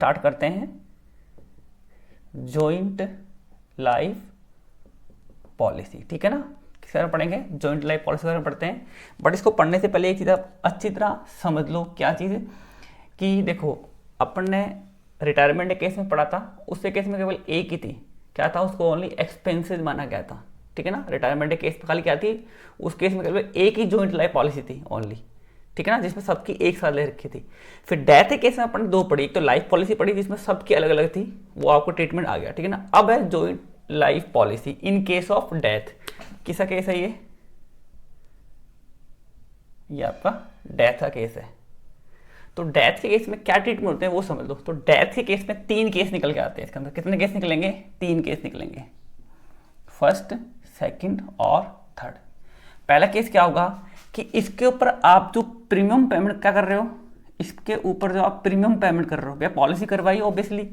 Start करते हैं joint life policy, ठीक है ना। किस तरह पढ़ेंगे, जॉइंट लाइफ पॉलिसी तरह पढ़ते हैं। बट इसको पढ़ने से पहले एक चीज़ आप अच्छी तरह समझ लो, क्या चीज़ कि देखो अपन ने रिटायरमेंट के केस में पढ़ा था, उससे केस में केवल एक ही थी, क्या था, उसको ओनली एक्सपेंसेस माना गया था, ठीक है ना। रिटायरमेंट के केस में खाली क्या थी, उस केस में केवल एक ही जॉइंट लाइफ पॉलिसी थी ओनली, ठीक है ना, जिसमें सबकी एक साथ ले रखी थी। फिर डेथ के केस में अपन ने दो पढ़ी, एक तो लाइफ पॉलिसी पढ़ी जिसमें सबकी अलग अलग थी, वो आपको ट्रीटमेंट आ गया, ठीक है ना। अब है joint life policy in case of death. किसका केस है ये आपका डेथ का केस है। तो डेथ के केस में क्या ट्रीटमेंट होते हैं वो समझ लो। तो डेथ के केस में 3 केस निकल के आते हैं इसके अंदर। कितने केस निकलेंगे, 3 केस निकलेंगे, फर्स्ट, सेकंड और थर्ड। पहला केस क्या होगा कि इसके ऊपर आप जो प्रीमियम पेमेंट क्या कर रहे हो, इसके ऊपर जो आप प्रीमियम पेमेंट कर रहे हो, भैया पॉलिसी करवाई ऑब्वियसली,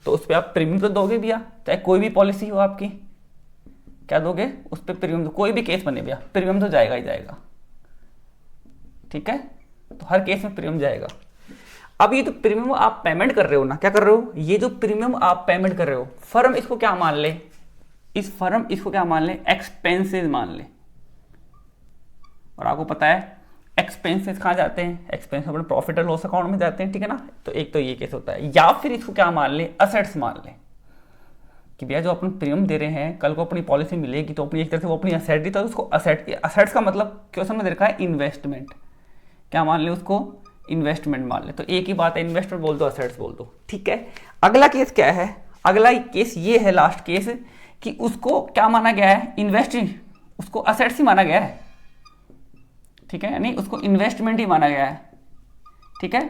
तो उस पर आप प्रीमियम तो दोगे भैया, चाहे कोई भी पॉलिसी हो आपकी, क्या दोगे उस पर प्रीमियम। तो कोई भी केस बने भैया प्रीमियम तो जाएगा ही जाएगा, ठीक है। तो हर केस में प्रीमियम जाएगा। अब ये तो प्रीमियम आप पेमेंट कर रहे हो ना, क्या कर रहे हो, ये जो प्रीमियम आप पेमेंट कर रहे हो, फर्म इसको क्या मान ले, फर्म इसको क्या मान ले, एक्सपेंसेस मान ले। और आपको पता है एक्सपेंसेस कहाँ जाते हैं, एक्सपेंस अपने प्रॉफिट और लॉस अकाउंट में जाते हैं, ठीक है ना। तो एक तो ये केस होता है, या फिर इसको क्या मान ले, असेट्स मान ले कि भैया जो अपन प्रीमियम दे रहे हैं, कल को अपनी पॉलिसी मिलेगी तो अपनी एक तरह से वो अपनी असेट दी, तो उसको असेट्स का मतलब क्वेश्चन में दे रखा है इन्वेस्टमेंट, क्या मान ले उसको, इन्वेस्टमेंट मान ले। तो एक ही बात है, इन्वेस्टमेंट बोल दो, असेट्स बोल दो, ठीक है। अगला केस क्या है, अगला केस ये है लास्ट केस कि उसको क्या माना गया है, इन्वेस्टिंग, उसको असेट्स ही माना गया है, ठीक है, यानी उसको इन्वेस्टमेंट ही माना गया है, ठीक है।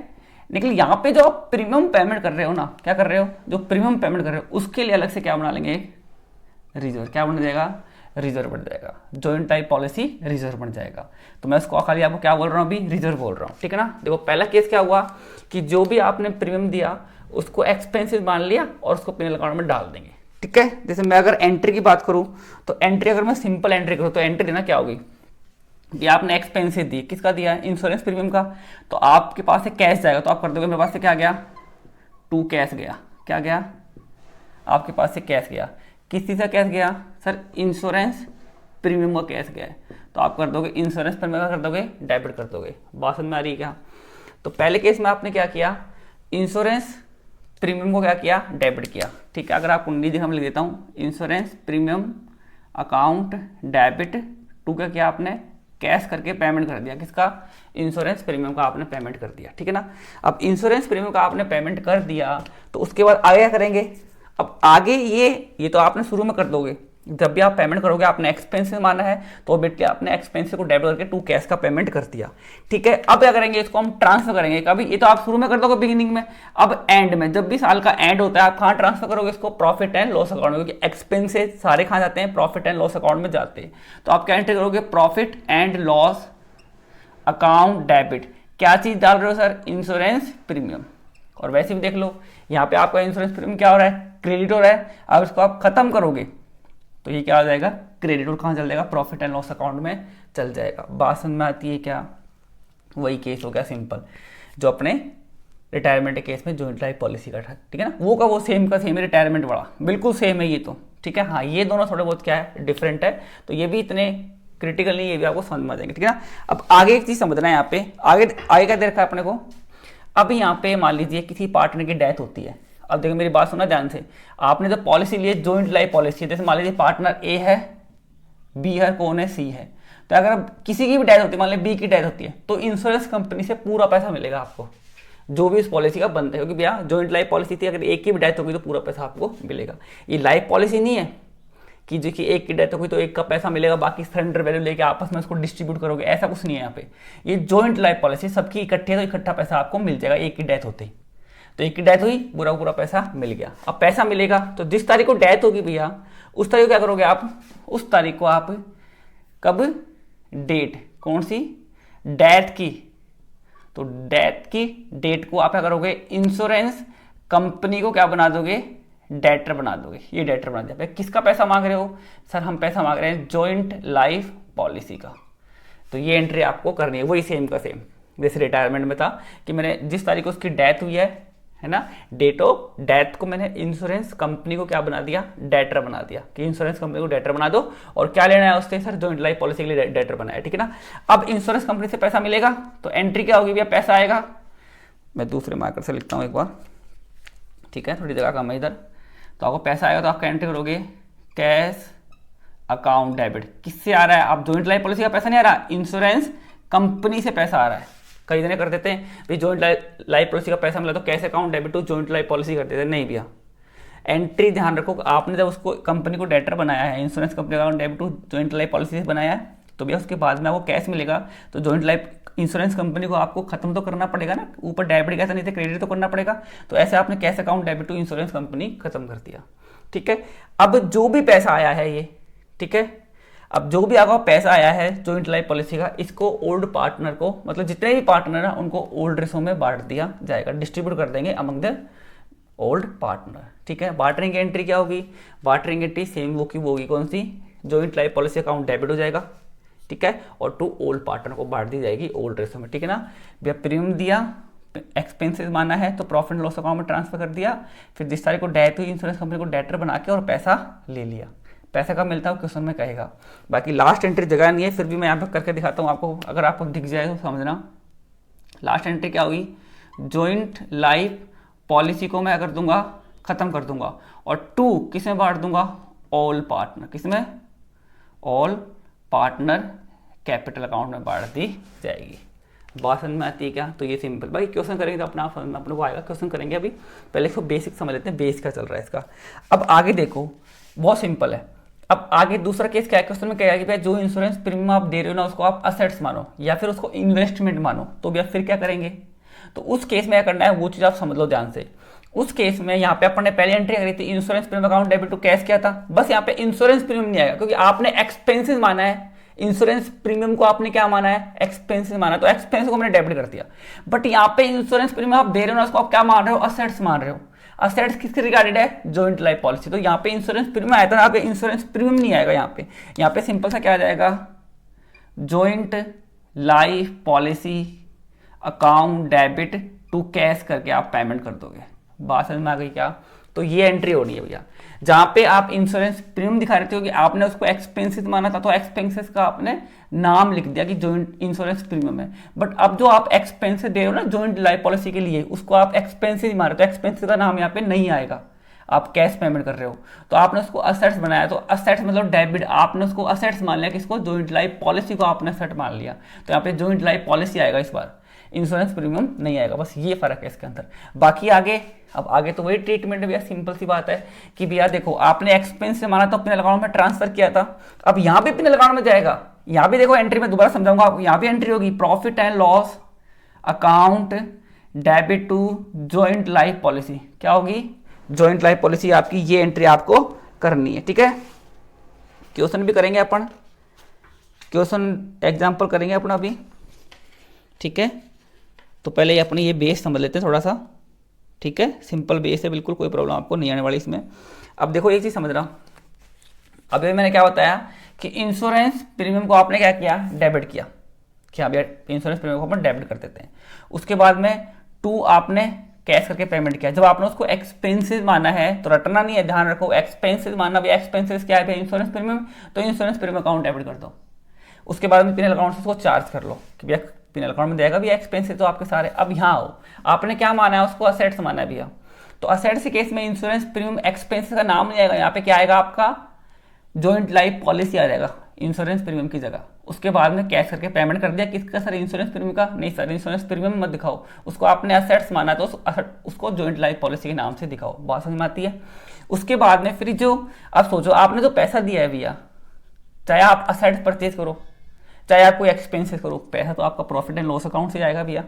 लेकिन यहाँ पे जो आप प्रीमियम पेमेंट कर रहे हो ना, क्या कर रहे हो, जो प्रीमियम पेमेंट कर रहे हो उसके लिए अलग से क्या बना लेंगे, एक रिजर्व, क्या बन जाएगा, रिजर्व बन जाएगा, जॉइंट टाइप पॉलिसी रिजर्व बन जाएगा। तो मैं उसको खाली आपको क्या बोल रहा हूँ अभी, रिजर्व बोल रहा हूँ, ठीक है ना। देखो पहला केस क्या हुआ कि जो भी आपने प्रीमियम दिया उसको एक्सपेंसिव मान लिया और उसको पिनल अकाउंट में डाल देंगे, ठीक है। जैसे मैं अगर एंट्री की बात करूँ तो एंट्री अगर मैं सिंपल एंट्री करूँ तो एंट्री देना क्या होगी, ये आपने एक्सपेंसिव दी, किसका दिया है, इंश्योरेंस प्रीमियम का। तो आपके पास से कैश जाएगा तो आप कर दोगे, मेरे पास से क्या गया, 2 कैश गया, क्या गया, आपके पास से कैश गया, किस चीज़ का कैश गया सर, इंश्योरेंस प्रीमियम का कैश गया है। तो आप कर दोगे इंश्योरेंस प्रीमियम का कर दोगे, डेबिट कर दोगे। बात समझ में आ रही है क्या। तो पहले केस में आपने क्या किया, इंश्योरेंस प्रीमियम को क्या किया, डेबिट किया, ठीक है। अगर आपको नहीं देखा मैं लिख देता हूँ, insurance premium account debit to का किया आपने, कैश करके पेमेंट कर दिया, किसका, इंश्योरेंस प्रीमियम का आपने पेमेंट कर दिया, ठीक है ना। अब इंश्योरेंस प्रीमियम का आपने पेमेंट कर दिया तो उसके बाद आगे क्या करेंगे, अब आगे ये तो आपने शुरू में कर दोगे, जब भी आप पेमेंट करोगे आपने एक्सपेंस माना है तो बेटे आपने एक्सपेंस को डेबिट करके 2 कैश का पेमेंट कर दिया, ठीक है। अब क्या करेंगे, इसको हम ट्रांसफर करेंगे। कभी ये तो आप शुरू में कर दोगे बिगिनिंग में, अब एंड में, जब भी साल का एंड होता है आप कहाँ ट्रांसफर करोगे इसको, प्रॉफिट एंड लॉस अकाउंट में, क्योंकि एक्सपेंसेस सारे कहाँ जाते हैं, प्रॉफिट एंड लॉस अकाउंट में जाते हैं। तो आप क्या एंट्री करोगे, profit and loss account debit, क्या चीज डाल रहे हो सर, इंश्योरेंस प्रीमियम। और वैसे भी देख लो यहाँ पे आपका इंश्योरेंस प्रीमियम क्या हो रहा है, क्रेडिट हो रहा है। अब इसको आप खत्म करोगे तो ये क्या हो जाएगा, क्रेडिट, और कहाँ चल जाएगा, प्रॉफिट एंड लॉस अकाउंट में चल जाएगा। बात समझ में आती है क्या, वही केस हो गया सिंपल जो अपने रिटायरमेंट के केस में जॉइंट लाइफ पॉलिसी का था, ठीक है ना। वो का वो सेम का सेम है, रिटायरमेंट वाला बिल्कुल सेम है ये तो, ठीक है। हाँ ये दोनों थोड़े बहुत क्या है, डिफरेंट है, तो ये भी इतने क्रिटिकल नहीं, ये भी आपको समझ में आ जाएंगे, ठीक है ना। अब आगे एक चीज समझना है, यहाँ पे आगे क्या दे रखा है अपने को। अब यहाँ पे मान लीजिए किसी पार्टनर की डेथ होती है। अब देखो मेरी बात सुना ध्यान से, आपने जो पॉलिसी ली है जॉइंट लाइफ पॉलिसी, जैसे मान लीजिए पार्टनर ए है, बी है, कौन है, सी है। तो अगर किसी की भी डेथ होती है, मान लीजिए बी की डेथ होती है, तो इंश्योरेंस कंपनी से पूरा पैसा मिलेगा आपको, जो भी इस पॉलिसी का बनता है, क्योंकि भैया जॉइंट लाइफ पॉलिसी थी, अगर एक की भी डेथ होगी तो पूरा पैसा आपको मिलेगा। ये लाइफ पॉलिसी नहीं है कि जो कि एक की डेथ होगी तो एक का पैसा मिलेगा, बाकी सरेंडर वैल्यू लेके आपस में उसको डिस्ट्रीब्यूट करोगे, ऐसा कुछ नहीं है यहाँ पे। ये जॉइंट लाइफ पॉलिसी सबकी इकट्ठी है, तो इकट्ठा पैसा आपको मिल जाएगा एक की डेथ होते ही। तो एक की डेथ हुई, पूरा पूरा पैसा मिल गया। अब पैसा मिलेगा तो जिस तारीख को डेथ होगी भैया, उस तारीख को क्या करोगे आप, उस तारीख को आप कब, डेट कौन सी, डेथ की, तो डेथ की डेट को आप क्या करोगे, इंश्योरेंस कंपनी को क्या बना दोगे, डेटर बना दोगे। ये डेटर बना दिया। किसका पैसा मांग रहे हो सर, हम पैसा मांग रहे हैं जॉइंट लाइफ पॉलिसी का। तो ये एंट्री आपको करनी है, वही सेम का सेम जैसे रिटायरमेंट में था कि मैंने जिस तारीख को उसकी डेथ हुई है है ना। डेट ऑफ डेथ को मैंने इंश्योरेंस कंपनी को क्या बना दिया, डेटर बना दिया, कि इंश्योरेंस कंपनी को डेटर बना दो, और क्या लेना है उससे, सर जॉइंट लाइफ पॉलिसी के लिए डेटर बनाया, ठीक है ना। अब इंश्योरेंस कंपनी से पैसा मिलेगा तो एंट्री क्या होगी भैया, पैसा आएगा। मैं दूसरे मार्कर से लिखता हूँ एक बार, ठीक है, थोड़ी जगह कम है इधर। तो आपको पैसा आएगा तो आप क्या एंट्री करोगे, कैश अकाउंट डेबिट। किससे आ रहा है, आप जॉइंट लाइफ पॉलिसी का पैसा नहीं आ रहा, इंश्योरेंस कंपनी से पैसा आ रहा है। कई जने कर देते हैं भाई जॉइंट लाइफ पॉलिसी का पैसा मिला तो cash account debit to joint life policy कर देते हैं, नहीं भैया। एंट्री ध्यान रखो, आपने जब उसको कंपनी को डेटर बनाया है, insurance company account debit to joint life policy से बनाया है, तो भैया उसके बाद में आपको कैश मिलेगा तो जॉइंट लाइफ इंश्योरेंस कंपनी को आपको खत्म तो करना पड़ेगा ना, ऊपर डेबिट कैसा नहीं थे क्रेडिट तो करना पड़ेगा। तो ऐसे आपने cash account debit to insurance company खत्म कर दिया, ठीक है। अब जो भी पैसा आया है ये, ठीक है, अब जो भी आपका पैसा आया है जॉइंट लाइफ पॉलिसी का, इसको ओल्ड पार्टनर को, मतलब जितने भी पार्टनर है उनको ओल्ड रेशो में बांट दिया जाएगा, डिस्ट्रीब्यूट कर देंगे अमंग द ओल्ड पार्टनर, ठीक है। बार्टरिंग एंट्री क्या होगी, बार्टरिंग एंट्री सेम वो की वो होगी, कौन सी, joint life policy account debit हो जाएगा, ठीक है, और टू ओल्ड पार्टनर को बांट दी जाएगी ओल्ड रेशो में, ठीक है ना। भैया प्रीमियम दिया, एक्सपेंसेस माना है तो प्रॉफिट एंड लॉस अकाउंट में ट्रांसफर कर दिया, फिर जिस तारीख को डेथ हुई इंश्योरेंस कंपनी को डेटर बना के और पैसा ले लिया। पैसा कब मिलता है क्वेश्चन में कहेगा, बाकी लास्ट एंट्री जगह नहीं है, फिर भी मैं यहाँ पे करके दिखाता हूँ आपको, अगर आपको दिख जाए तो समझना। लास्ट एंट्री क्या होगी, जॉइंट लाइफ पॉलिसी को मैं अगर दूंगा खत्म कर दूंगा, और टू किस में बांट दूंगा, ऑल पार्टनर, किस में, ऑल पार्टनर कैपिटल अकाउंट में बांट दी जाएगी। बात समझ में आती है क्या, तो ये सिंपल, भाई क्वेश्चन करेंगे तो अपना अपने को आएगा, क्वेश्चन करेंगे। अभी पहले इसको बेसिक समझ लेते हैं, बेस क्या चल रहा है इसका। अब आगे देखो, बहुत सिंपल है। अब आगे दूसरा केस क्या है, क्वेश्चन में क्या है कि भाई जो इंश्योरेंस प्रीमियम आप दे रहे हो ना उसको आप असेट्स मानो या फिर उसको इन्वेस्टमेंट मानो, तो भैया फिर क्या करेंगे, तो उस केस में क्या करना है वो चीज आप समझ लो ध्यान से। उस केस में यहाँ पे अपन ने पहले एंट्री करी थी insurance premium account debit to cash किया था, बस यहाँ पे इंश्योरेंस प्रीमियम नहीं आएगा क्योंकि आपने एक्सपेंसेस माना है, इंश्योरेंस प्रीमियम को आपने क्या माना है, एक्सपेंसेस माना, तो एक्सपेंस को मैंने डेबिट कर दिया। बट यहाँ पे इंश्योरेंस प्रीमियम आप दे रहे हो ना उसको आप क्या मान रहे हो, असेट्स मान रहे हो। असेट्स किसके रिगार्डेड है, जॉइंट लाइफ पॉलिसी, तो यहाँ पे इंश्योरेंस प्रीमियम आया था, यहाँ पे इंश्योरेंस प्रीमियम नहीं आएगा। यहाँ पे सिंपल सा क्या आ जाएगा, joint life policy account debit to cash करके आप पेमेंट कर दोगे। बात समझ में आ गई क्या, तो ये एंट्री होनी है भैया। जहां पे आप इंश्योरेंस प्रीमियम दिखा रहे थे कि आपने उसको एक्सपेंसेस माना था तो एक्सपेंसेस का आपने नाम लिख दिया कि जॉइंट इंश्योरेंस प्रीमियम है। बट अब जो आप एक्सपेंसेस दे रहे हो ना जॉइंट लाइफ पॉलिसी के लिए, उसको आप एक्सपेंसेस मार रहे हो, तो एक्सपेंसेस का नाम यहाँ पे नहीं आएगा, आप कैश पेमेंट कर रहे हो। तो आपने उसको असेट्स बनाया, तो असेट्स मतलब डेबिट, आपने उसको असेट्स मान लिया, किसको, जॉइंट लाइफ पॉलिसी को आपने असेट मान लिया, तो यहाँ पे जॉइंट लाइफ पॉलिसी आएगा इस बार, इंश्योरेंस प्रीमियम नहीं आएगा। बस ये फर्क है इसके अंदर। बाकी आगे, अब आगे तो वही ट्रीटमेंट भैया, सिंपल सी बात है कि भैया देखो आपने एक्सपेंस से माना तो अपने अकाउंट में ट्रांसफर किया था, अब यहाँ भी अपने अकाउंट में जाएगा। यहाँ भी देखो एंट्री में दोबारा समझाऊंगा आपको, यहाँ भी एंट्री होगी profit and loss account debit to joint life policy, क्या होगी, जॉइंट लाइफ पॉलिसी आपकी, ये एंट्री आपको करनी है, ठीक है। क्वेश्चन भी करेंगे अपन, क्वेश्चन एग्जाम्पल करेंगे अपना अभी, ठीक है। तो पहले अपनी ये बेस समझ लेते हैं थोड़ा सा, ठीक है, सिंपल बेस है बिल्कुल, कोई प्रॉब्लम आपको नहीं आने वाली इसमें। अब देखो एक चीज समझ रहा हूं, अभी मैंने क्या बताया कि इंश्योरेंस प्रीमियम को आपने क्या किया, डेबिट किया, क्या भैया इंश्योरेंस प्रीमियम को अपन डेबिट कर देते हैं। उसके बाद में टू आपने कैश करके पेमेंट किया, जब आपने उसको एक्सपेंसेस माना है तो रटना नहीं है, ध्यान रखो एक्सपेंसेस मानना भी, एक्सपेंसेस क्या है इंश्योरेंस प्रीमियम, तो इंश्योरेंस प्रीमियम अकाउंट डेबिट कर दो। उसके बाद में पिनल अकाउंट से उसको चार्ज कर लो कि भैया पिनल अकाउंट में देगा भी एक्सपेंसेस तो आपके सारे। अब यहाँ आओ, आपने क्या माना है, उसको असेट्स माना है भैया, तो असेट्स के केस में इंश्योरेंस प्रीमियम एक्सपेंसेस का नाम नहीं आएगा, यहाँ पे क्या आएगा आपका जॉइंट लाइफ पॉलिसी आ जाएगा इंश्योरेंस प्रीमियम की जगह। उसके बाद में कैश करके पेमेंट कर दिया, किसका सर, इंश्योरेंस प्रीमियम का, नहीं सर इंश्योरेंस प्रीमियम मत दिखाओ, उसको आपने असेट्स माना तो उसको जॉइंट लाइफ पॉलिसी के नाम से दिखाओ। बात समझ में आती है। उसके बाद में फिर जो आप सोचो, आपने जो पैसा दिया है भैया, चाहे आप असेट्स परचेज करो चाहे आप कोई एक्सपेंसेस करो, पैसा तो आपका प्रॉफिट एंड लॉस अकाउंट से जाएगा भैया।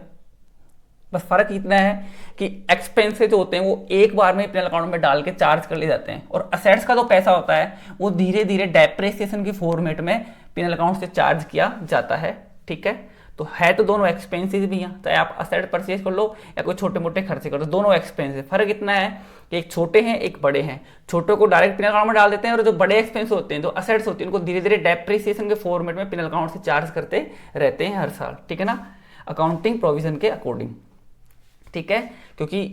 बस फर्क इतना है कि एक्सपेंसेस जो होते हैं वो एक बार में अपने अकाउंट में डाल के चार्ज कर ले जाते हैं, और असेट्स का जो पैसा होता है वो धीरे धीरे डेप्रिसिएशन की फॉर्मेट में पिनल अकाउंट से चार्ज किया जाता है, ठीक है। तो है तो दोनों एक्सपेंसेस भी हैं, चाहे आप असेट परचेज कर लो या कोई छोटे मोटे खर्चे कर लो, दोनों एक्सपेंसेस। फर्क इतना है कि एक छोटे हैं एक बड़े हैं, छोटों को डायरेक्ट पिनल अकाउंट में डाल देते हैं, और जो बड़े एक्सपेंस होते हैं जो असेट्स होती हैं उनको धीरे धीरे डेप्रिसिएशन के फॉर्मेट में पिनल अकाउंट से चार्ज करते रहते हैं हर साल, ठीक है ना, अकाउंटिंग प्रोविजन के अकॉर्डिंग, ठीक है। क्योंकि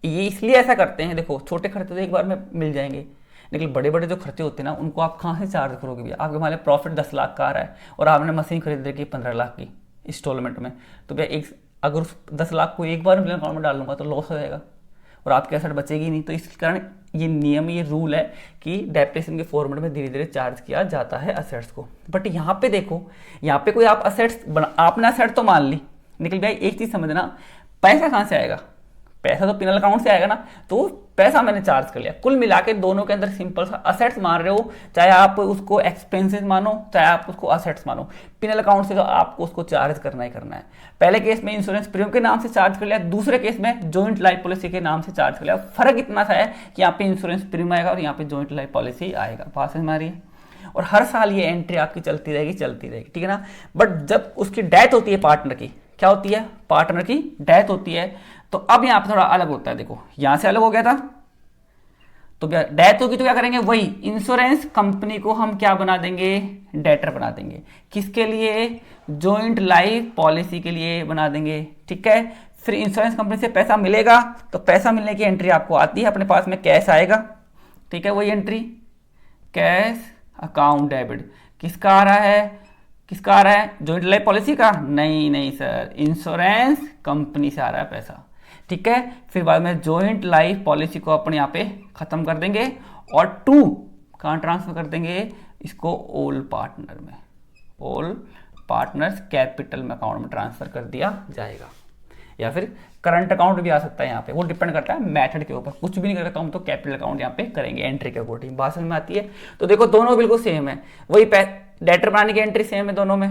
ये इसलिए ऐसा करते हैं, देखो छोटे खर्चे तो एक बार में मिल जाएंगे, लेकिन बड़े बड़े जो खर्चे होते हैं ना उनको आप कहाँ से चार्ज करोगे भैया। आपके मान प्रॉफिट 10 लाख का आ रहा है और आपने मशीन खरीद रखी 15 लाख की इंस्टॉलमेंट में, तो भैया एक अगर उस 10 लाख को एक बार में अकाउंट में डाल लूँगा तो लॉस हो जाएगा और आपकी एसेट बचेगी नहीं। तो इस कारण ये नियम, ये रूल है कि डेप्रिसिएशन के फॉर्मेट में धीरे धीरे चार्ज किया जाता है असेट्स को। बट यहाँ पे देखो, यहाँ पे कोई आप असेट्स आपने असेट तो मान ली, लेकिन भाई एक चीज़ समझना, पैसा कहाँ से आएगा? पैसा तो पिनल अकाउंट से आएगा ना, तो पैसा मैंने चार्ज कर लिया। कुल मिला के दोनों के अंदर सिंपल सा असेट्स मान रहे हो, चाहे आप उसको एक्सपेंसेस मानो चाहे आप उसको असेट्स मानो, पिनल अकाउंट से तो आपको उसको चार्ज करना ही करना है। पहले केस में इंश्योरेंस प्रीमियम के नाम से चार्ज कर लिया, दूसरे केस में जॉइंट लाइफ पॉलिसी के नाम से चार्ज कर लिया। फर्क इतना सा है कि यहाँ पे इंश्योरेंस प्रीमियम आएगा और यहाँ पे जॉइंट लाइफ पॉलिसी आएगा। बात समझ में आ रही है? और हर साल ये एंट्री आपकी चलती रहेगी, ठीक है ना। बट जब उसकी डेथ होती है पार्टनर की, क्या होती है? पार्टनर की डेथ होती है, तो अब यहाँ पे थोड़ा अलग होता है। देखो यहां से अलग हो गया था, तो क्या डेथ होगी तो क्या करेंगे? वही इंश्योरेंस कंपनी को हम क्या बना देंगे? डेटर बना देंगे। किसके लिए? जॉइंट लाइफ पॉलिसी के लिए बना देंगे, ठीक है। फिर इंश्योरेंस कंपनी से पैसा मिलेगा, तो पैसा मिलने की एंट्री आपको आती है, अपने पास में कैश आएगा, ठीक है। वही एंट्री कैश अकाउंट डेबिट किसका आ रहा है? किसका आ रहा है? जॉइंट लाइफ पॉलिसी का? नहीं सर, इंश्योरेंस कंपनी से आ रहा है पैसा, ठीक है। फिर बाद में जॉइंट लाइफ पॉलिसी को अपन यहाँ पे खत्म कर देंगे और टू कहाँ ट्रांसफर कर देंगे? इसको ऑल पार्टनर में, ऑल पार्टनर्स कैपिटल में अकाउंट में ट्रांसफर कर दिया जाएगा, या फिर करंट अकाउंट भी आ सकता है यहाँ पे। वो डिपेंड करता है मेथड के ऊपर, कुछ भी नहीं करता हम तो कैपिटल अकाउंट यहाँ पे करेंगे एंट्री के अकॉर्डिंग। बात समझ में आती है? तो देखो दोनों बिल्कुल सेम है, वही डेटर बनाने की एंट्री सेम है दोनों में,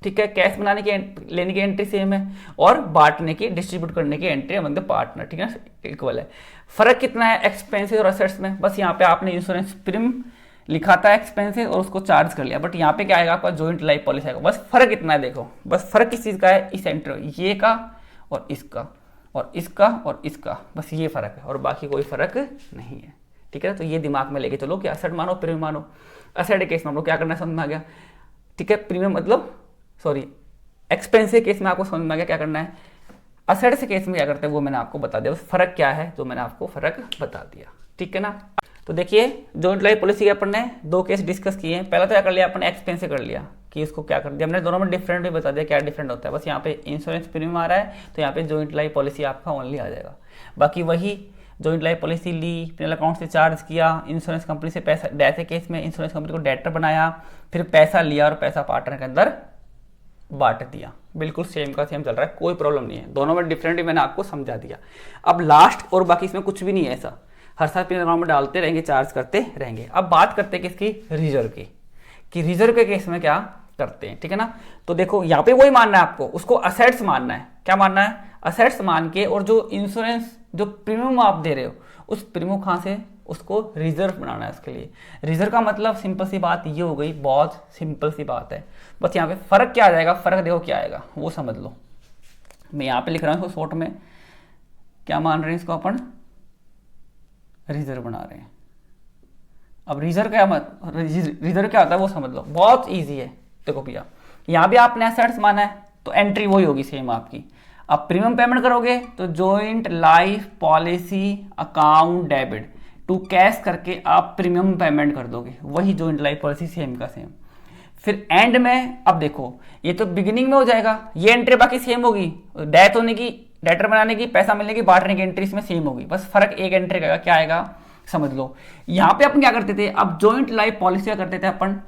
ठीक है। कैश बनाने की लेने की एंट्री सेम है और बांटने की, डिस्ट्रीब्यूट करने की एंट्री अमंग द पार्टनर, ठीक है, इक्वल है। फर्क कितना है एक्सपेंसेस और असेट्स में? बस यहाँ पे आपने इंश्योरेंस प्रीमियम लिखा था एक्सपेंसेस और उसको चार्ज कर लिया, बट यहाँ पे क्या आएगा आपका? जॉइंट लाइफ पॉलिसी आएगा। बस फर्क इतना है, देखो बस फर्क किस चीज का है? इस एंट्री, ये का और इसका और इसका और इसका, बस ये फर्क है और बाकी कोई फर्क नहीं है, ठीक है। तो ये दिमाग में लेके चलो कि असेट मानो प्रीमियम मानो। असेट केस में हमको क्या करना है समझ में आ गया, ठीक है। प्रीमियम मतलब सॉरी एक्सपेंस के केस में आपको समझ में आ गया क्या करना है। असेट के केस में क्या करते हैं वो मैंने आपको बता दिया, बस फर्क क्या है जो मैंने आपको फर्क बता दिया, ठीक है ना। तो देखिए जॉइंट लाइफ पॉलिसी के अपन ने दो केस डिस्कस किए हैं। पहला तो क्या कर लिया अपन? एक्सपेंस से कर लिया कि इसको क्या कर दिया हमने, दोनों में डिफरेंट भी बता दिया क्या डिफरेंट होता है। बस यहाँ पे इंश्योरेंस प्रीमियम आ रहा है तो यहाँ पे जॉइंट लाइफ पॉलिसी आपका ओनली आ जाएगा। बाकी वही जॉइंट लाइफ पॉलिसी ली, पिनल अकाउंट से चार्ज किया, इंश्योरेंस कंपनी से पैसा, डेथ केस में इंश्योरेंस कंपनी को डेटर बनाया, फिर पैसा लिया और पैसा पार्टनर के अंदर बांट दिया। बिल्कुल सेम का सेम चल रहा है, कोई प्रॉब्लम नहीं है, दोनों में डिफरेंट ही मैंने आपको समझा दिया। अब लास्ट और बाकी इसमें कुछ भी नहीं है ऐसा, हर साल पिनल अकाउंट में डालते रहेंगे, चार्ज करते रहेंगे। अब बात करते हैं किसकी? रिजर्व की, कि रिजर्व के केस में क्या करते हैं, ठीक है ना। तो देखो यहाँ पे वही मानना है आपको, उसको असेट्स मानना है। क्या मानना है? असेट्स मान के, और जो इंश्योरेंस जो प्रीमियम आप दे रहे हो उस प्रीमियम कहाँ से? उसको रिजर्व बनाना है। उसके लिए रिजर्व का मतलब सिंपल सी बात ये हो गई, बहुत सिंपल सी बात है। बस यहाँ पे फर्क क्या आ जाएगा? फर्क देखो क्या आएगा वो समझ लो। मैं यहाँ पे लिख रहा हूँ इसको शॉर्ट में, क्या मान रहे हैं इसको अपन? रिजर्व बना रहे हैं। अब रिजर्व क्या रिजर्व क्या होता है वो समझ लो, बहुत ईजी है। देखो भैया यहाँ भी आपने एसेट्स माना है तो एंट्री वही होगी सेम आपकी। अब प्रीमियम पेमेंट करोगे तो joint life policy account debit to cash करके आप प्रीमियम पेमेंट कर दोगे, वही जॉइंट लाइफ पॉलिसी सेम का सेम। फिर एंड में अब देखो ये तो बिगिनिंग में हो जाएगा, ये एंट्री बाकी सेम होगी, डेथ होने की, डेटर बनाने की, पैसा मिलने की, बांटने की एंट्री इसमें सेम होगी। बस फर्क एक एंट्री का क्या आएगा समझ लो। यहाँ पे अपन क्या करते थे? अब जॉइंट लाइफ पॉलिसी क्या करते थे अपन?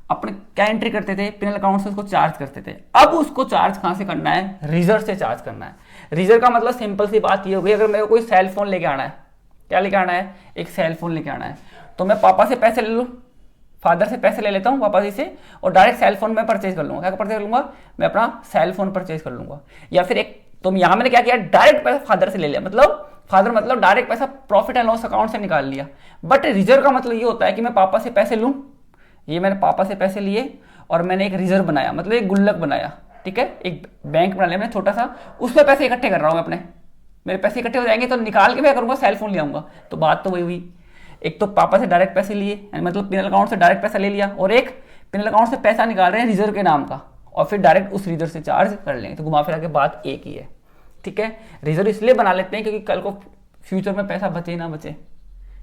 अपने क्या एंट्री करते थे? पिनल अकाउंट से उसको चार्ज करते थे। अब उसको चार्ज कहां से करना है? रिजर्व से चार्ज करना है। रिजर्व का मतलब सिंपल सी बात ये हो गई, अगर मेरे को कोई सेल फोन लेके आना है, क्या लेके आना है? एक सेल फोन लेके आना है, तो मैं पापा से पैसे ले लूँ, फादर से पैसे ले लेता हूँ पापा जी से, और डायरेक्ट सेल फोन में परचेज कर लूंगा। क्या परचेज कर लूंगा? मैं अपना सेल फोन परचेज कर लूंगा। या फिर एक तो यहाँ मैंने क्या किया? डायरेक्ट पैसा फादर से ले लिया, मतलब फादर मतलब डायरेक्ट पैसा प्रॉफिट एंड लॉस अकाउंट से निकाल लिया। बट रिजर्व का मतलब ये होता है कि मैं पापा से पैसे लूँ, ये मैंने पापा से पैसे लिए और मैंने एक रिजर्व बनाया, मतलब एक गुल्लक बनाया, ठीक है, एक बैंक बना लिया मैंने छोटा सा, उसमें पैसे इकट्ठे कर रहा हूँ मैं अपने। मेरे पैसे इकट्ठे हो जाएंगे तो निकाल के मैं करूँगा सेल फोन ले आऊँगा। तो बात तो वही हुई, एक तो पापा से डायरेक्ट पैसे लिए, मतलब पिनल अकाउंट से डायरेक्ट पैसा ले लिया, और एक पिनल अकाउंट से पैसा निकाल रहे हैं रिजर्व के नाम का, और फिर डायरेक्ट उस रिजर्व से चार्ज कर लेंगे। तो घुमा फिरा के बात एक ही है, ठीक है। रिजर्व इसलिए बना लेते हैं क्योंकि कल को फ्यूचर में पैसा बचे ना बचे,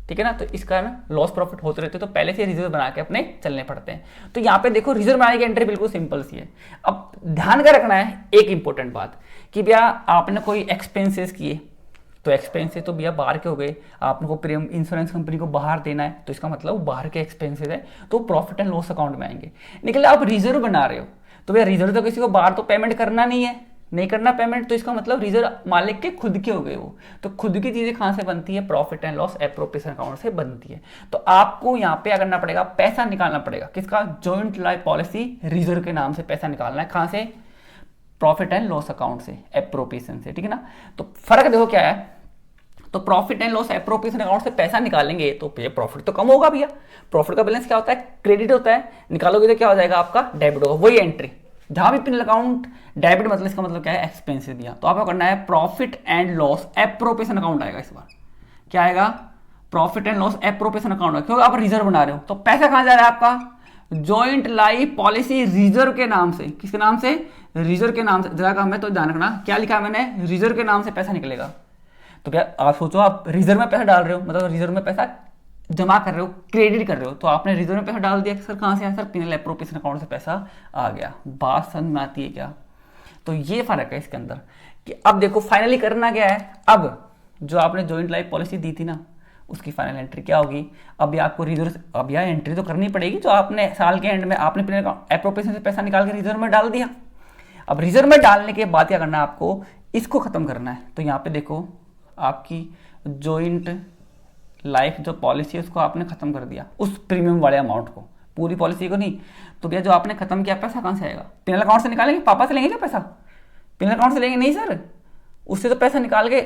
ठीक है ना। तो इस कारण लॉस प्रॉफिट होते रहते हैं, तो पहले से रिजर्व बना के अपने चलने पड़ते हैं। तो यहाँ पे देखो रिजर्व बनाने की एंट्री बिल्कुल सिंपल सी है। अब ध्यान का रखना है एक इंपॉर्टेंट बात कि भैया आपने कोई एक्सपेंसेस किए, तो एक्सपेंसेस तो भैया बाहर के हो गए, आपको प्रीमियम इंश्योरेंस कंपनी को बाहर देना है, तो इसका मतलब बाहर के एक्सपेंसेस है, तो प्रॉफिट एंड लॉस अकाउंट में आएंगे। निकले आप रिजर्व बना रहे हो, तो भैया रिजर्व तो किसी को बाहर तो पेमेंट करना नहीं है, नहीं करना पेमेंट, तो इसका मतलब रिजर्व मालिक के खुद के हो गए वो। तो खुद की चीजें कहां से बनती है, profit and loss appropriation account से बनती है। तो आपको यहाँ पे क्या करना पड़ेगा, पैसा निकालना पड़ेगा, किसका, जॉइंट लाइफ पॉलिसी रिजर्व के नाम से पैसा निकालना है, कहां से, प्रॉफिट एंड लॉस अकाउंट से, एप्रोप्रिएशन से, ठीक है ना। तो फर्क देखो क्या है, तो profit and loss appropriation account से पैसा निकालेंगे तो भैया प्रॉफिट तो कम होगा, भैया प्रॉफिट का बैलेंस क्या होता है, क्रेडिट होता है, निकालोगे तो क्या हो जाएगा आपका, डेबिट होगा। वही एंट्री जहां भी पिनल अकाउंट डेबिट, मतलब इसका मतलब क्या है, एक्सपेंसेस दिया, तो आपको करना है profit and loss appropriation account आएगा इस बार। क्या आएगा, profit and loss appropriation account, क्योंकि आप रिजर्व बना रहे हो, तो पैसा कहां जा रहा है आपका, जॉइंट लाइफ पॉलिसी रिजर्व के नाम से, किसके नाम से, रिजर्व के नाम से। जरा का हमें तो ध्यान रखना, क्या लिखा है मैंने, रिजर्व के नाम से पैसा निकलेगा। तो क्या आप सोचो, आप रिजर्व में पैसा डाल रहे हो, मतलब रिजर्व में पैसा जमा कर रहे हो, क्रेडिट कर रहे हो, तो आपने रिजर्व में पैसा डाल दिया, सर कहां से आया, सर पिनल एप्रोप्रिएशन अकाउंट से पैसा आ गया। बात समझ में आती है क्या। तो ये फर्क है इसके अंदर कि अब देखो फाइनली करना क्या है, अब जो आपने जॉइंट लाइफ पॉलिसी दी थी ना, उसकी फाइनल एंट्री क्या होगी। अब ये आपको रिजर्व, अब यह एंट्री तो करनी पड़ेगी, जो आपने साल के एंड में आपने पिनल एप्रोप्रिएशन से पैसा निकाल के रिजर्व में डाल दिया। अब रिजर्व में डालने के बाद क्या करना है आपको, इसको खत्म करना है। तो यहाँ पे देखो आपकी जॉइंट लाइफ जो पॉलिसी है उसको आपने खत्म कर दिया, उस प्रीमियम वाले अमाउंट को, पूरी पॉलिसी को नहीं। तो भैया जो आपने खत्म किया पैसा कहां से आएगा, पिनल अकाउंट से निकालेंगे, पापा से लेंगे क्या पैसा, पिनल अकाउंट से लेंगे नहीं सर, उससे तो पैसा निकाल के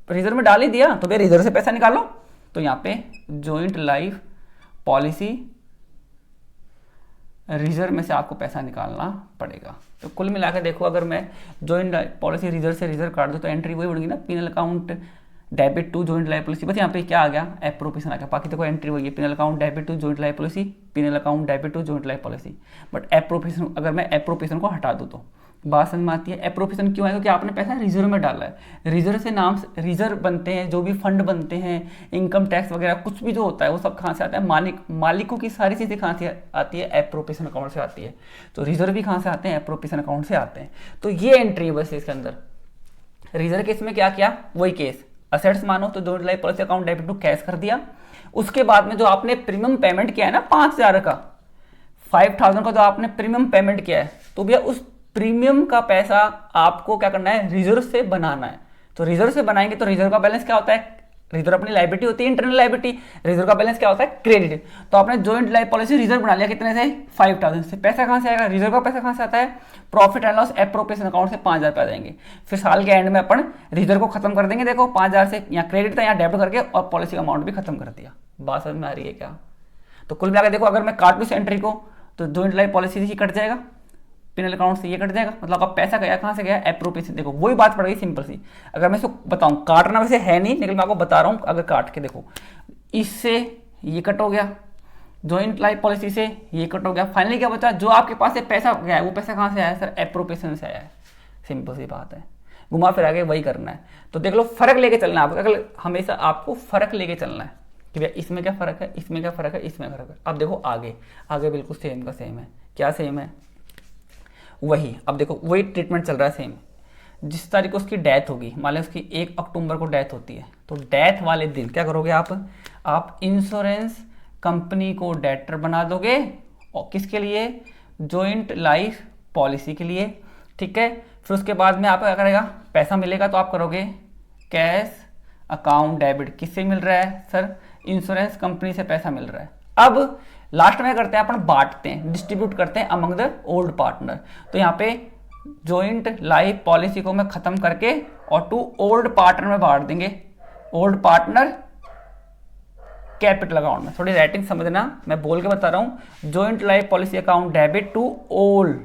रिजर्व में डाल ही दिया, तो भैया रिजर्व से पैसा निकालो। तो यहाँ पे जॉइंट लाइफ पॉलिसी रिजर्व में से आपको पैसा निकालना पड़ेगा। तो कुल मिलाकर देखो, अगर मैं जॉइंट पॉलिसी रिजर्व से रिजर्व काट दूं तो एंट्री वही बनेगी ना, P and L account debit to joint life policy, बस यहाँ पे क्या आ गया, एप्रोप्रिएशन आ गया। बाकी देखो एंट्री वही है, P and L account debit to joint life policy, P and L account debit to joint life policy. But appropriation, अगर मैं एप्रोप्रिएशन को हटा दूं तो बात समझ में आती है। एप्रोप्रिएशन क्यों है, क्योंकि आपने पैसा रिजर्व में डाला है, रिजर्व से नाम से रिजर्व बनते हैं, जो भी फंड बनते हैं, इनकम टैक्स वगैरह कुछ भी जो होता है वो सब कहाँ से आता है, मालिकों की सारी चीजें कहाँ से आती है, एप्रोप्रिएशन अकाउंट से आती है। तो रिजर्व भी कहाँ से आते हैं, एप्रोप्रिएशन अकाउंट से आते हैं। तो ये एंट्री है बस इसके अंदर। रिजर्व केस में क्या किया, वही केस, असेट्स मानो तो joint life policy account debit to cash कर दिया। उसके बाद में जो आपने प्रीमियम पेमेंट किया है ना 5000 का, 5000 का जो आपने प्रीमियम पेमेंट किया है, तो भैया उस प्रीमियम का पैसा आपको क्या करना है, रिजर्व से बनाना है। तो रिजर्व से बनाएंगे तो रिजर्व का बैलेंस क्या होता है, रिजर्व अपनी लायबिलिटी होती है, इंटरनल लायबिलिटी, रिजर्व का बैलेंस क्या होता है, क्रेडिट। तो आपने जॉइंट लाइफ पॉलिसी रिजर्व बना लिया, कितने से, 5000 से। पैसा कहां से आएगा, रिजर्व का पैसा कहां से आता है, profit and loss appropriation account से 5000 पे आ जाएंगे। फिर साल के एंड में अपन रिजर्व को खत्म कर देंगे, देखो 5000 से यहाँ क्रेडिट था, यहाँ डेबिट करके, और पॉलिसी का अमाउंट भी खत्म कर दिया। बात समझ में आ रही है क्या। तो कुल मिलाकर देखो, अगर मैं काट दूं इस एंट्री को, तो जॉइंट लाइफ पॉलिसी से कट जाएगा, पिनल अकाउंट से ये कट जाएगा, मतलब आपका पैसा गया कहां से गया, एप्रोप्रिएशन। देखो वही बात पड़ गई सिंपल सी। अगर मैं इसको बताऊं, काटना वैसे है नहीं, लेकिन मैं आपको बता रहा हूं, अगर काट के देखो, इससे ये कट हो गया, जॉइंट लाइफ पॉलिसी से ये कट हो गया, फाइनली क्या बचा, जो आपके पास से पैसा गया है वो पैसा कहां से आया सर, एप्रोप्रिएशन से आया है। सिंपल सी बात है, घुमा फिरा के वही करना है। तो देख लो, फर्क लेके चलना है आपको, हमेशा आपको फर्क लेके चलना है कि भैया इसमें क्या फर्क है, इसमें क्या फर्क है, इसमें फर्क है। अब देखो आगे, आगे बिल्कुल सेम का सेम है। क्या सेम है, वही। अब देखो वही ट्रीटमेंट चल रहा है सेम। जिस तारीख को उसकी डेथ होगी, मान लो उसकी 1 अक्टूबर को डेथ होती है, तो डेथ वाले दिन क्या करोगे आप इंश्योरेंस कंपनी को डेटर बना दोगे, और किसके लिए, जॉइंट लाइफ पॉलिसी के लिए, ठीक है। फिर उसके बाद में आपका क्या करेगा, पैसा मिलेगा तो आप करोगे कैश अकाउंट डेबिट, किससे मिल रहा है सर, इंश्योरेंस कंपनी से पैसा मिल रहा है। अब लास्ट में करते हैं अपन, बांटते हैं, डिस्ट्रीब्यूट करते हैं अमंग द ओल्ड पार्टनर। तो यहाँ पे जॉइंट लाइफ पॉलिसी को मैं खत्म करके और 2 ओल्ड पार्टनर में बांट देंगे, ओल्ड पार्टनर कैपिटल अकाउंट में। थोड़ी राइटिंग समझना, मैं बोल के बता रहा हूं, joint life policy account debit to old,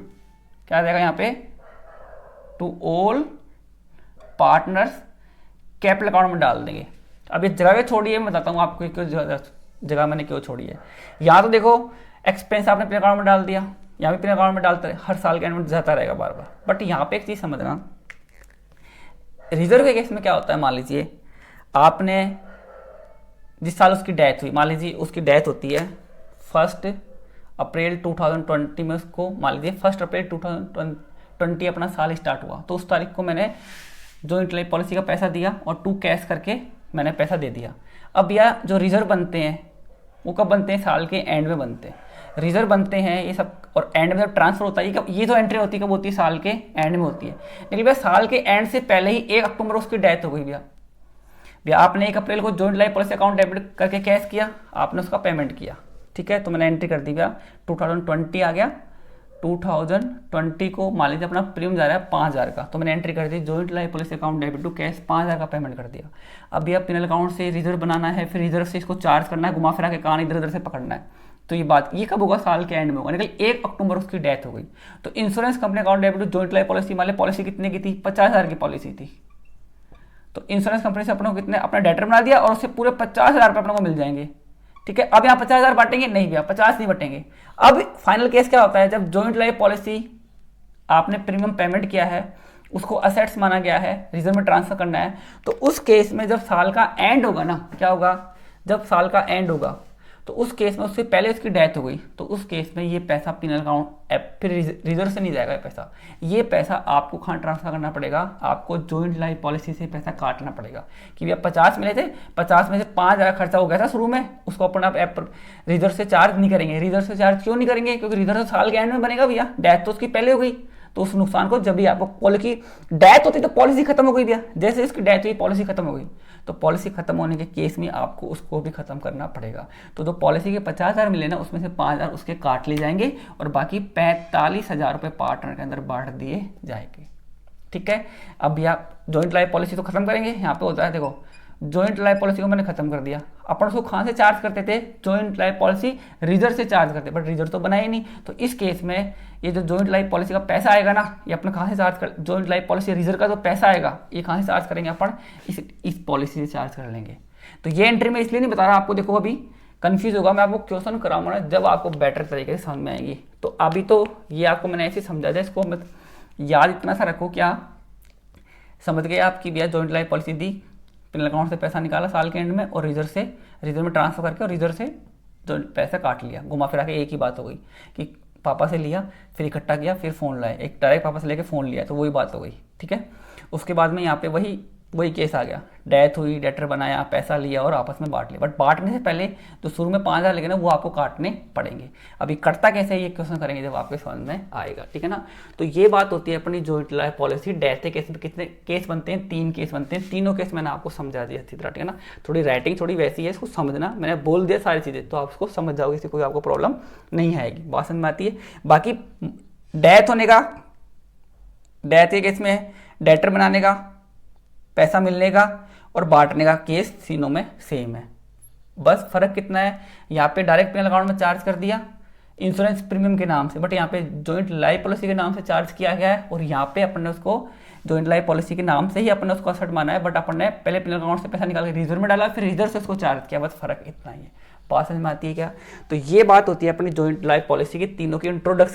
क्या आ जाएगा यहाँ पे, to old partners capital account में डाल देंगे। अब ये जगह छोड़िए, मैं बताता हूँ आपको क्यों जगह मैंने क्यों छोड़ी है। यहाँ तो देखो एक्सपेंस आपने अपने अकाउंट में डाल दिया, यहाँ भी अपने अकाउंट में डालते, हर साल के एंड में जाता रहेगा बार बार। बट यहाँ पे एक चीज समझना, रिजर्व के केस में क्या होता है, मान लीजिए आपने जिस साल उसकी डेथ हुई, मान लीजिए उसकी डेथ होती है 1 अप्रैल 2020 में, उसको मान लीजिए 1 अप्रैल 2020 अपना साल स्टार्ट हुआ, तो उस तारीख को मैंने जॉइंट लाइफ पॉलिसी का पैसा दिया और 2 कैश करके मैंने पैसा दे दिया। अब यह जो रिजर्व बनते हैं वो कब बनते हैं? साल के एंड में बनते हैं। रिजर्व बनते हैं ये सब, और एंड में जब ट्रांसफर होता है, ये जो एंट्री होती है कब होती है? साल के एंड में होती है। लेकिन भैया साल के एंड से पहले ही 1 अक्टूबर उसकी डेथ हो गई भैया आपने 1 अप्रैल को joint life policy account debit करके कैश किया, आपने उसका पेमेंट किया, ठीक है। तो मैंने एंट्री कर दी भैया 2020 आ गया, 2020 को मान लीजिए अपना प्रीमियम जा रहा है 5000 का, तो मैंने एंट्री कर दी joint life policy account debit to cash 5000 का पेमेंट कर दिया। अब भैया पिनल अकाउंट से रिजर्व बनाना है, फिर रिजर्व से इसको चार्ज करना है, घुमा फिरा के कान इधर उधर से पकड़ना है। तो ये कब होगा? साल के एंड में होगा। लेकिन 1 अक्टूबर उसकी डेथ हो गई, तो insurance company account debit to joint life policy, मान ली पॉलिसी कितने की थी? 50,000 की पॉलिसी थी, तो इंश्योरेंस कंपनी से अपने को कितने अपना डेटर बना दिया और उससे पूरे 50,000 रुपये अपने को मिल जाएंगे, ठीक है। अब यहाँ 50,000 बांटेंगे? नहीं भैया 50 नहीं बांटेंगे। अब फाइनल केस क्या होता है? जब जॉइंट लाइफ पॉलिसी आपने प्रीमियम पेमेंट किया है, उसको असेट्स माना गया है, रिजर्व में ट्रांसफर करना है, तो उस केस में जब साल का एंड होगा ना, क्या होगा? जब साल का एंड होगा तो उस केस में उससे पहले उसकी डेथ हो गई, तो उस केस में ये पैसा पिनल अकाउंट फिर रिजर्व से नहीं जाएगा। ये पैसा आपको कहाँ ट्रांसफर करना पड़ेगा? आपको जॉइंट लाइफ पॉलिसी से पैसा काटना पड़ेगा कि भैया 50 मिले थे, 50 में से 5,000 खर्चा हो गया था शुरू में, उसको अपन आप रिजर्व से चार्ज नहीं करेंगे। रिजर्व से चार्ज क्यों नहीं करेंगे? क्योंकि रिजर्व तो साल के एंड में बनेगा भैया, डेथ तो उसकी पहले हो गई, तो उस नुकसान को जब भी आपको पॉलिसी डेथ होती तो पॉलिसी खत्म हो गई भैया, जैसे इसकी डेथ हुई पॉलिसी खत्म हो गई, तो पॉलिसी खत्म होने के केस में आपको उसको भी खत्म करना पड़ेगा। तो जो पॉलिसी के 50,000 मिले ना, उसमें से 5,000 उसके काट लिए जाएंगे और बाकी 45,000 रुपये पार्टनर के अंदर बांट दिए जाएंगे, ठीक है। अब भैया जॉइंट लाइफ पॉलिसी तो खत्म करेंगे, यहाँ पे होता है देखो जॉइंट लाइफ पॉलिसी को मैंने खत्म कर दिया, अपन उसको कहाँ से चार्ज करते थे? जॉइंट लाइफ पॉलिसी रिजर्व से चार्ज करते, बट रिजर्व तो बना ही नहीं। तो इस केस में ये जो जॉइंट लाइफ पॉलिसी का पैसा आएगा ना, ये अपने कहाँ से चार्ज कर? जॉइंट लाइफ पॉलिसी रिजर्व का जो पैसा आएगा ये कहाँ से चार्ज करेंगे? अपन इस पॉलिसी से चार्ज कर लेंगे। तो ये एंट्री मैं इसलिए नहीं बता रहा आपको, देखो अभी कंफ्यूज होगा, मैं आपको क्वेश्चन कराऊंगा ना जब आपको बेटर तरीके से समझ में आएगी। तो अभी तो ये आपको मैंने ऐसे समझा दिया, इसको मत याद इतना सा रखो, क्या समझ गए आपकी भैया जॉइंट लाइफ पॉलिसी दी, पिनल अकाउंट से पैसा निकाला साल के एंड में और रिजर्व में ट्रांसफर करके और रिजर्व से जो पैसा काट लिया, घुमा फिरा के एक ही बात हो गई कि पापा से लिया फिर इकट्ठा किया फिर फ़ोन लाए, एक डायरेक्ट पापा से लेके फ़ोन लिया, तो वही बात हो गई, ठीक है। उसके बाद में यहाँ पे वही केस आ गया, डेथ हुई, डेटर बनाया, पैसा लिया और आपस में बांट लिया, बट बांटने से पहले जो शुरू में 5,000 लगे ना वो आपको काटने पड़ेंगे। अभी कटता कैसे ये क्वेश्चन करेंगे जब आपके समझ में आएगा, ठीक है ना। तो ये बात होती है अपनी जॉइंट लाइफ पॉलिसी। डेथ के केस में कितने केस बनते हैं? 3 केस बनते हैं, तीनों केस मैंने आपको समझा दिया अच्छी तरह, ठीक है ना। थोड़ी राइटिंग थोड़ी वैसी है, इसको समझना, मैंने बोल दिया सारी चीज़ें तो आप उसको समझ जाओगे, इससे कोई आपको प्रॉब्लम नहीं आएगी, बात समझ में आती है। बाकी डेथ होने का, डेथ के केस में डेटर बनाने का, पैसा मिलने का और बांटने का केस तीनों में सेम है, बस फर्क कितना है? यहाँ पे डायरेक्ट पिनल अकाउंट में चार्ज कर दिया इंश्योरेंस प्रीमियम के नाम से, बट यहाँ पे जॉइंट लाइफ पॉलिसी के नाम से चार्ज किया गया है, और यहाँ पे अपन ने उसको जॉइंट लाइफ पॉलिसी के नाम से ही अपन ने उसको असेट माना है, बट अपन ने पहले पिनल अकाउंट से पैसा निकाल के रिजर्व में डाला, फिर रिजर्व से उसको चार्ज किया, बस फर्क इतना ही है। बात समझ में आती है क्या? तो ये बात होती है अपनी जॉइंट लाइफ पॉलिसी की, तीनों की इंट्रोडक्शन